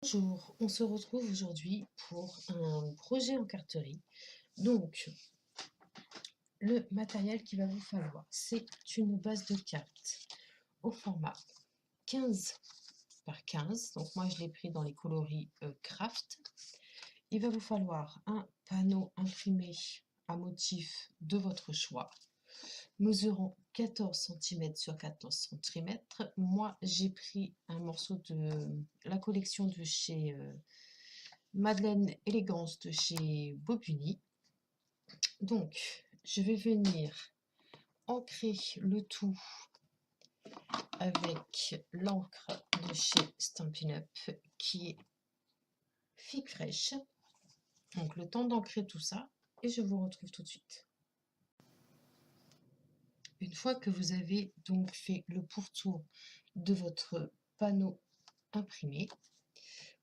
Bonjour, on se retrouve aujourd'hui pour un projet en carterie. Donc, le matériel qu'il va vous falloir, c'est une base de cartes au format 15 par 15. Donc moi, je l'ai pris dans les coloris Craft. Il va vous falloir un panneau imprimé à motif de votre choix, mesurant 14 cm sur 14 cm. Moi, j'ai pris un morceau de la collection de chez Madeleine Élégance de chez Bobuni. Donc, je vais venir ancrer le tout avec l'encre de chez Stampin' Up qui est Figue Fraîche. Donc, le temps d'ancrer tout ça et je vous retrouve tout de suite. Une fois que vous avez donc fait le pourtour de votre panneau imprimé,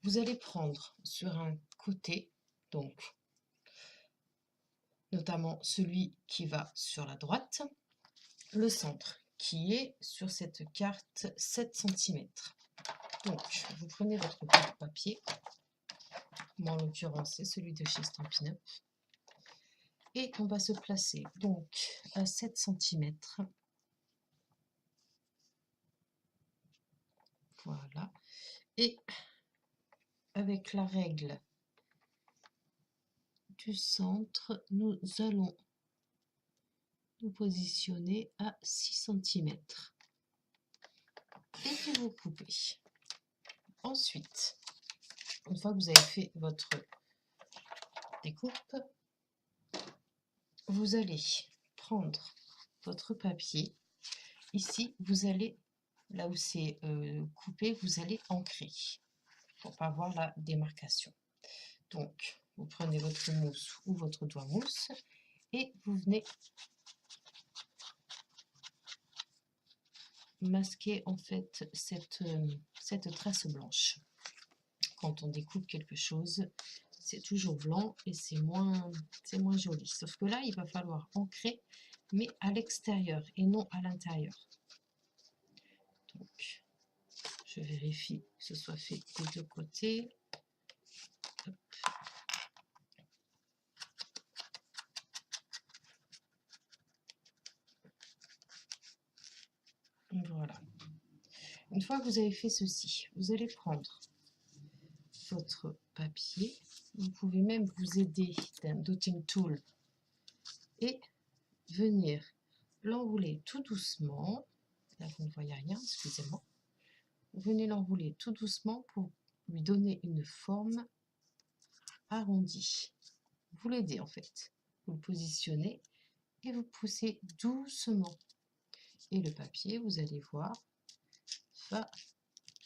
vous allez prendre sur un côté, donc notamment celui qui va sur la droite, le centre qui est sur cette carte 7 cm. Donc vous prenez votre bout de papier, moi en l'occurrence c'est celui de chez Stampin' Up, et on va se placer donc à 7 cm. Voilà, et avec la règle du centre, nous allons nous positionner à 6 cm et puis vous coupez. Ensuite, une fois que vous avez fait votre découpe, vous allez prendre votre papier. Ici, vous allez, là où c'est coupé, vous allez ancrer pour pas voir la démarcation. Donc, vous prenez votre mousse ou votre doigt mousse et vous venez masquer en fait cette trace blanche. Quand on découpe quelque chose, c'est toujours blanc et c'est moins joli. Sauf que là, il va falloir ancrer, mais à l'extérieur et non à l'intérieur. Donc, je vérifie que ce soit fait des deux côtés. Hop. Voilà. Une fois que vous avez fait ceci, vous allez prendre votre papier. Vous pouvez même vous aider d'un dotting tool et venir l'enrouler tout doucement. Là, vous ne voyez rien, excusez-moi. Vous venez l'enrouler tout doucement pour lui donner une forme arrondie. Vous l'aidez en fait. Vous le positionnez et vous poussez doucement. Et le papier, vous allez voir, va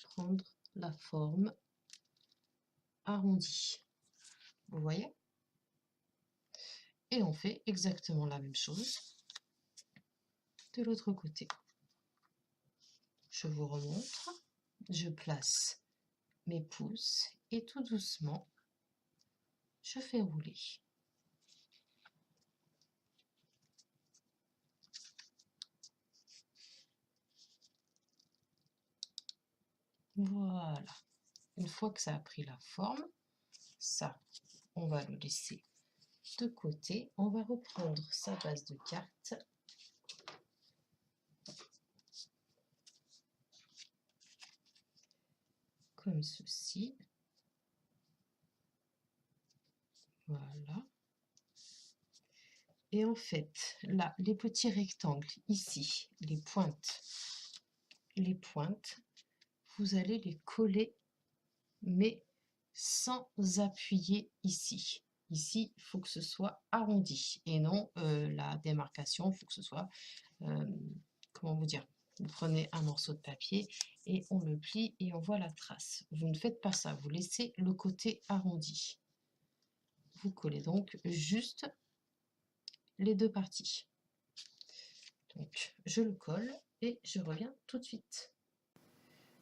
prendre la forme arrondie. Vous voyez? Et on fait exactement la même chose de l'autre côté. Je vous remontre. Je place mes pouces et tout doucement, je fais rouler. Voilà. Une fois que ça a pris la forme, ça, on va le laisser de côté. On va reprendre sa base de cartes. Comme ceci. Voilà. Et en fait, là, les petits rectangles, ici, les pointes, vous allez les coller, mais sans appuyer ici. Ici, il faut que ce soit arrondi et non la démarcation, il faut que ce soit, comment vous dire, vous prenez un morceau de papier et on le plie et on voit la trace. Vous ne faites pas ça, vous laissez le côté arrondi. Vous collez donc juste les deux parties. Donc, je le colle et je reviens tout de suite.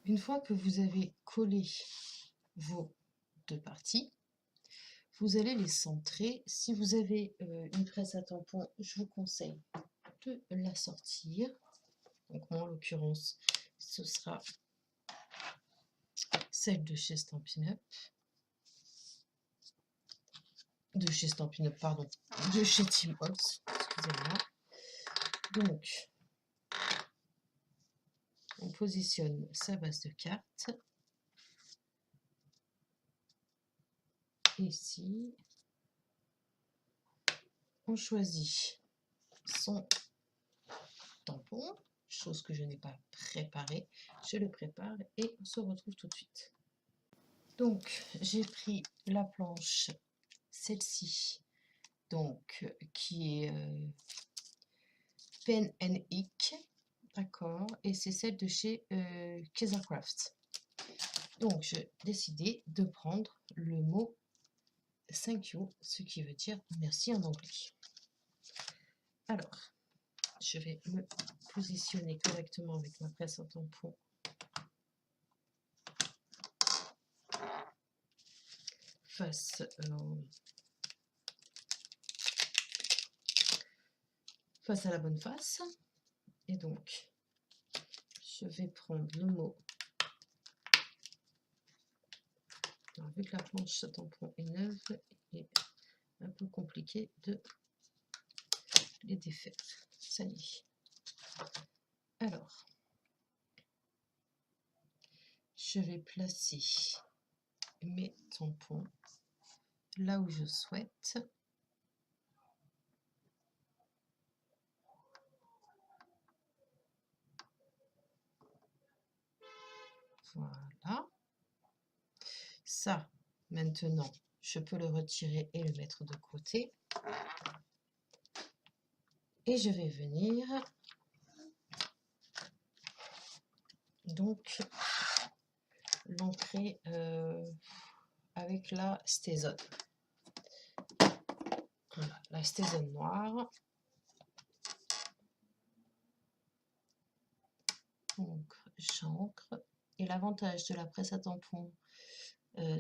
Une fois que vous avez collé vos deux parties, vous allez les centrer. Si vous avez une presse à tampon, je vous conseille de la sortir. Donc moi, en l'occurrence, ce sera celle de chez Stampin' Up, pardon, de chez Tim Holtz, excusez-moi. Donc, on positionne sa base de cartes. Ici, on choisit son tampon, chose que je n'ai pas préparée. Je le prépare et on se retrouve tout de suite. Donc, j'ai pris la planche, celle-ci, donc qui est Pen and Ink, d'accord, et c'est celle de chez Kaisercraft. Donc, j'ai décidé de prendre le mot thank you, ce qui veut dire merci en anglais. Alors, je vais me positionner correctement avec ma presse à tampon. Face à la bonne face. Et donc, je vais prendre le mot. Alors, vu que la planche à tampon est neuve, il est un peu compliqué de les défaire. Ça y est. Alors, je vais placer mes tampons là où je souhaite. Voilà. Ça, maintenant, je peux le retirer et le mettre de côté. Et je vais venir donc l'ancrer avec la stézone. Voilà, la stézone noire. Donc, j'ancre. Et l'avantage de la presse à tampon,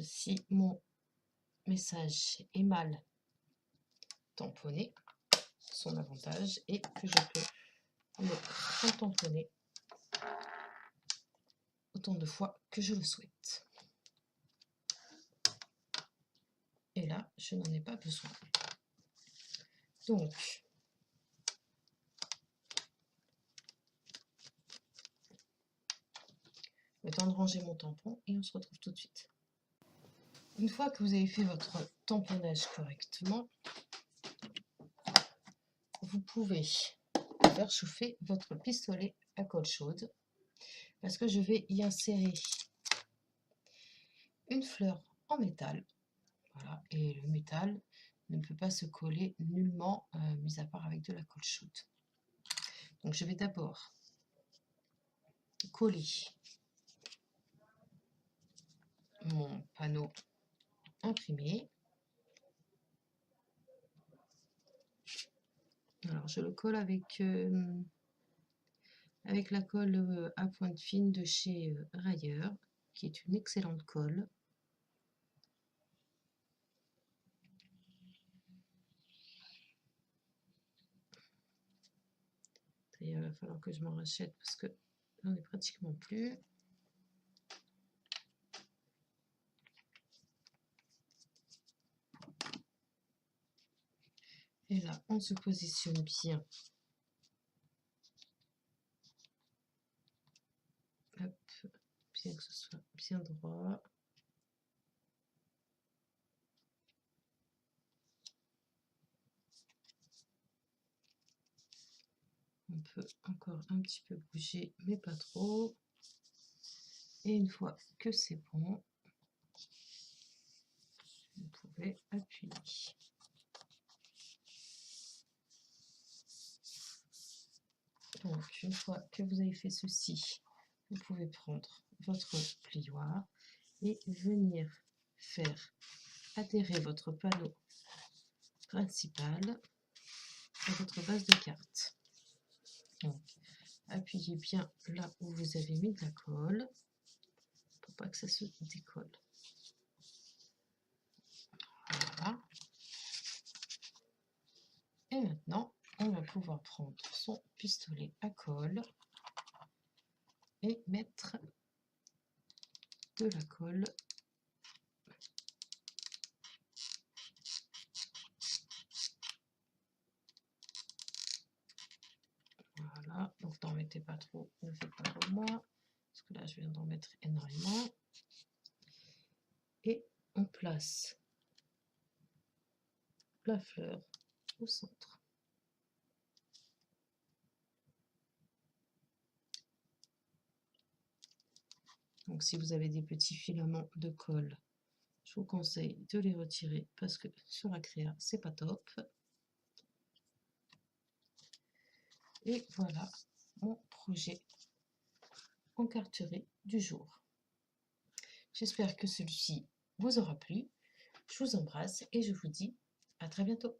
si mon message est mal tamponné, son avantage est que je peux le tamponner autant de fois que je le souhaite. Et là, je n'en ai pas besoin. Donc, le temps de ranger mon tampon et on se retrouve tout de suite. Une fois que vous avez fait votre tamponnage correctement, vous pouvez faire chauffer votre pistolet à colle chaude parce que je vais y insérer une fleur en métal. Voilà, et le métal ne peut pas se coller nullement, mis à part avec de la colle chaude. Donc je vais d'abord coller mon panneau imprimé. Alors je le colle avec la colle à pointe fine de chez Rayer, qui est une excellente colle. D'ailleurs, il va falloir que je m'en rachète parce que j'en ai pratiquement plus. Et là, on se positionne bien. Hop, bien que ce soit bien droit. On peut encore un petit peu bouger, mais pas trop. Et une fois que c'est bon, vous pouvez appuyer. Donc, une fois que vous avez fait ceci, vous pouvez prendre votre plioir et venir faire adhérer votre panneau principal à votre base de cartes. Donc, appuyez bien là où vous avez mis de la colle pour pas que ça se décolle. Voilà. Et maintenant, on va pouvoir prendre son pistolet à colle et mettre de la colle. Voilà, donc n'en mettez pas trop, ne faites pas comme moi, parce que là je viens d'en mettre énormément. Et on place la fleur au centre. Donc si vous avez des petits filaments de colle, je vous conseille de les retirer parce que sur la créa c'est pas top. Et voilà mon projet en carterie du jour. J'espère que celui-ci vous aura plu. Je vous embrasse et je vous dis à très bientôt.